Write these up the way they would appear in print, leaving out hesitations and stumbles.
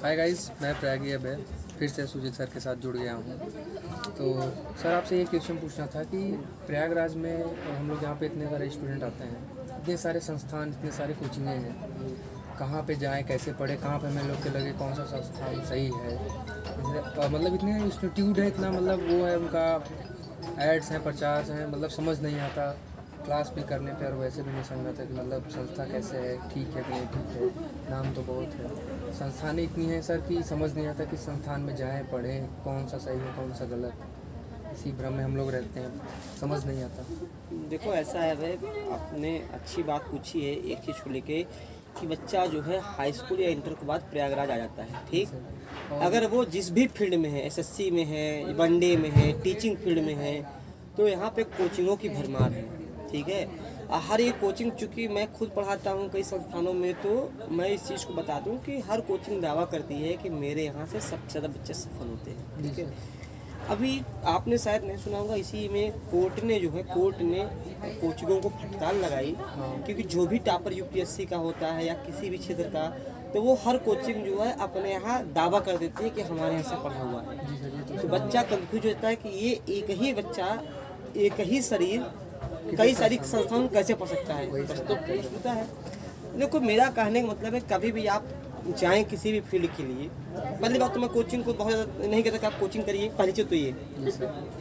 Hi guys, मैं प्रयागी अब फिर से सुजीत सर के साथ जुड़ गया हूँ। तो सर आपसे ये क्वेश्चन पूछना था कि प्रयागराज में हम लोग यहाँ पे इतने सारे स्टूडेंट आते हैं, इतने सारे संस्थान, इतने सारे कोचिंगें हैं, कहाँ पे जाएं, कैसे पढ़ें, कहाँ पे हमें लोग के लगे कौन सा संस्थान सही है। मतलब इतने इंस्टीट्यूट है, इतना मतलब वो है, उनका एड्स हैं, प्रचार हैं, मतलब समझ नहीं आता। क्लास भी करने पे और वैसे भी नहीं समझ आता कि मतलब संस्था कैसे है, ठीक है कि नहीं ठीक है। नाम तो बहुत है, संस्थानें इतनी हैं सर कि समझ नहीं आता कि संस्थान में जाएं, पढ़ें, कौन सा सही है कौन सा गलत। इसी भ्रम में हम लोग रहते हैं, समझ नहीं आता। देखो ऐसा है भाई, आपने अच्छी बात पूछी है एक चीज़ को लेके कि बच्चा जो है हाई स्कूल या इंटर के बाद प्रयागराज आ जाता है, ठीक। अगर वो जिस भी फील्ड में है, एसएससी में है, वनडे में है, टीचिंग फील्ड में है, तो यहाँ पे कोचिंगों की भरमार है, ठीक है। हर एक कोचिंग, चूँकि मैं खुद पढ़ाता हूँ कई संस्थानों में, तो मैं इस चीज़ को बता दूँ कि हर कोचिंग दावा करती है कि मेरे यहाँ से सबसे ज़्यादा बच्चे सफल होते हैं, ठीक है। अभी आपने शायद नहीं सुना होगा, इसी में कोर्ट ने कोचिंगों को फटकार लगाई, क्योंकि जो भी टॉपर यूपीएससी का होता है या किसी भी क्षेत्र का, तो वो हर कोचिंग जो है अपने यहाँ दावा कर देती है कि हमारे यहाँ से पढ़ा हुआ है। तो बच्चा कंफ्यूज होता है कि ये एक ही बच्चा, एक ही शरीर कई सारी संस्थाओं में कैसे पढ़ सकता है। तो होता है। देखो, मेरा कहने का मतलब है, कभी भी आप जाएं किसी भी फील्ड के लिए, पहली बात तो मैं कोचिंग को बहुत ज़्यादा नहीं कहता कि आप कोचिंग करिए, पहली चीज़ तो ये,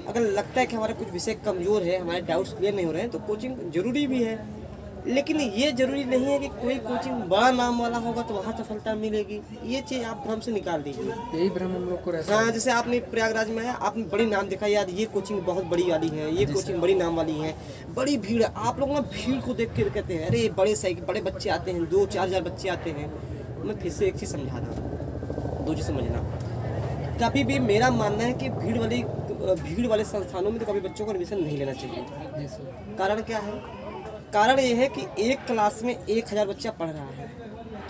अगर लगता है कि हमारा कुछ विषय कमज़ोर है, हमारे डाउट्स क्लियर नहीं हो रहे हैं, तो कोचिंग जरूरी भी है। लेकिन ये जरूरी नहीं है कि कोई कोचिंग बड़ा नाम वाला होगा तो वहाँ सफलता मिलेगी। ये चीज़ आप भ्रम से निकाल दीजिए। यही भ्रम हम लोग को रहता है। हाँ, जैसे आपने प्रयागराज में है, आपने बड़ी नाम देखा, यार ये कोचिंग बहुत बड़ी वाली है, ये कोचिंग बड़ी नाम वाली है, बड़ी भीड़ है। आप लोग ना भीड़ को देख के कहते हैं अरे बड़े बच्चे आते हैं, 2-4 हज़ार बच्चे आते हैं। मैं फिर से एक चीज़ समझा रहा हूँ, दो चीज़ समझना। कभी भी मेरा मानना है कि भीड़ वाले संस्थानों में तो कभी बच्चों को एडमिशन नहीं लेना चाहिए। कारण क्या है? कारण ये है कि एक क्लास में 1000 बच्चा पढ़ रहा है,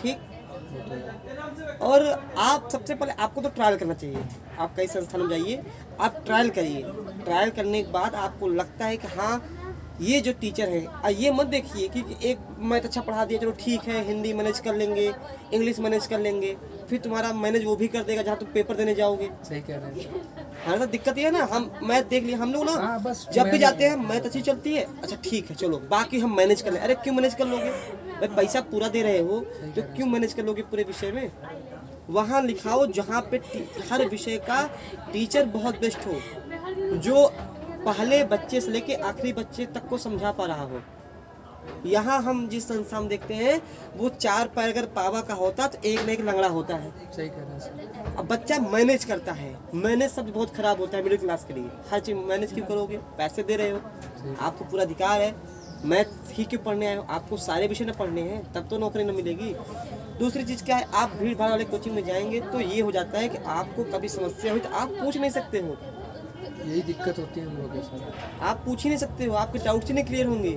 ठीक। और आप सबसे पहले आपको तो ट्रायल करना चाहिए। आप कई संस्थानों में जाइए, आप ट्रायल करिए। ट्रायल करने के बाद आपको लगता है कि हाँ ये जो टीचर है, ये मत देखिए कि एक मैथ अच्छा पढ़ा दिया, चलो ठीक है, हिंदी मैनेज कर लेंगे, इंग्लिश मैनेज कर लेंगे, फिर तुम्हारा मैनेज वो भी कर देगा जहाँ तुम पेपर देने जाओगे। सही कह रहे हैं। हाँ, तो दिक्कत ये है ना, हम मैथ देख लिया, हम लोग ना जब भी जाते हैं मैथ अच्छी चलती है, अच्छा ठीक है चलो बाकी हम मैनेज कर लें। अरे क्यों मैनेज कर लोगे भाई? पैसा पूरा दे रहे हो तो क्यों मैनेज कर लोगे पूरे विषय में? वहाँ लिखाओ जहाँ पे हर विषय का टीचर बहुत बेस्ट हो, जो पहले बच्चे से लेके आखिरी बच्चे तक को समझा पा रहा हो। यहाँ हम जिस संस्था में देखते हैं, वो 4 पैर अगर पावा का होता तो एक न एक लंगड़ा होता है। सही कह रहे हैं सर। अब बच्चा मैनेज करता है, मैनेज शब्द बहुत खराब होता है मिडिल क्लास के लिए। हर चीज़ मैनेज क्यों करोगे? पैसे दे रहे हो, आपको पूरा अधिकार है। मैथ ही क्यों पढ़ने आए हो? आपको सारे विषय न पढ़ने हैं, तब तो नौकरी न मिलेगी। दूसरी चीज़ क्या है, आप भीड़ भाड़ वाले कोचिंग में जाएंगे तो ये हो जाता है कि आपको कभी समस्या हुई तो आप पूछ नहीं सकते हो। यही दिक्कत होती है हम लोग के साथ। आप पूछ ही नहीं सकते हो, आपके डाउट्स ही नहीं क्लियर होंगे।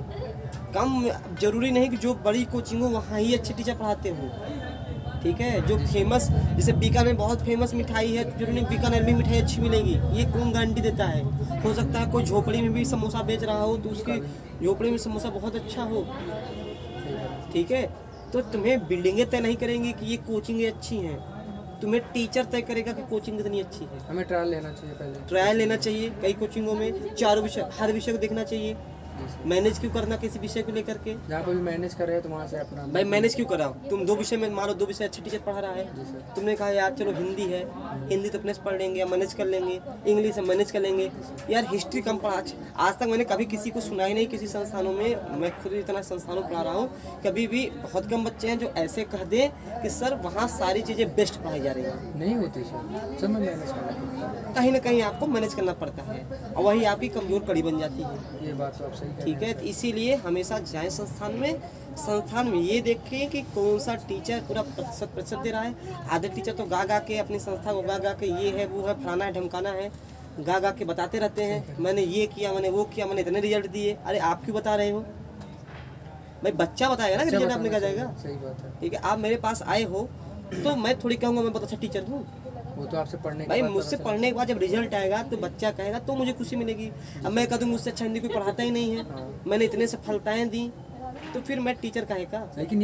कम जरूरी नहीं कि जो बड़ी कोचिंग हो वहाँ ही अच्छे टीचर पढ़ाते हो, ठीक है। जो फेमस, जैसे बीकानेर में बहुत फेमस मिठाई है, जरूरी नहीं बीकानेर में मिठाई अच्छी मिलेगी, ये कौन गारंटी देता है? हो सकता है कोई झोपड़ी में भी समोसा बेच रहा हो तो उसकी झोपड़ी में समोसा बहुत अच्छा हो, ठीक है। तो तुम्हें बिल्डिंगें तय नहीं करेंगी कि ये कोचिंगें अच्छी हैं, तुम्हें टीचर तय करेगा कि कोचिंग कितनी अच्छी है। हमें ट्रायल लेना चाहिए, पहले ट्रायल लेना चाहिए। कई कोचिंगों में 4 विषय, हर विषय को देखना चाहिए। मैनेज क्यों करना किसी विषय को लेकर के? जहाँ पर भी मैनेज कर रहे हैं तो वहाँ से अपना भाई मैनेज क्यों कराओ? तुम 2 विषय में, मान लो 2 विषय अच्छे टीचर पढ़ा रहा है, तुमने कहा यार चलो हिंदी है, हिंदी तो अपने से पढ़ लेंगे या मैनेज कर लेंगे, इंग्लिश हम मैनेज कर लेंगे, यार हिस्ट्री कम पढ़ा। आज तक मैंने कभी किसी को सुना ही नहीं किसी संस्थानों में, मैं खुद इतना संस्थानों पढ़ा रहा हूँ, कभी भी बहुत कम बच्चे हैं जो ऐसे कह दें कि सर वहाँ सारी चीज़ें बेस्ट पढ़ाई जा रही हैं। नहीं होती सर, सब में मैनेज करना, कहीं ना कहीं आपको मैनेज करना पड़ता है और वही आपकी कमजोर कड़ी बन जाती है। ये बात तो आप सही कह रहे हैं। ठीक है, तो इसीलिए हमेशा जाएं संस्थान में ये देखें कि कौन सा टीचर पूरा प्रतिशत दे रहा है। आधे टीचर तो गा के अपनी संस्था को गा के ये है वो है फलाना है ढमकाना है, गा के बताते रहते हैं मैंने ये किया, मैंने वो किया, मैंने इतने रिजल्ट दिए। अरे आप क्यों बता रहे हो भाई? बच्चा बताएगा ना कि रिजल्ट आपने कहा जाएगा। सही बात है। ठीक है, आप मेरे पास आए हो तो मैं थोड़ी कहूँगा मैं बहुत अच्छा टीचर हूँ। वो तो आपसे पढ़ने के भाई बाद मुझसे पढ़ने के बाद जब रिजल्ट आएगा तो बच्चा कहेगा तो मुझे खुशी मिलेगी। अब मैं कह दूँ मुझसे अच्छा हिंदी कोई पढ़ाता ही नहीं है, मैंने इतने सफलताएं दी, तो फिर मैं टीचर कहेगा। लेकिन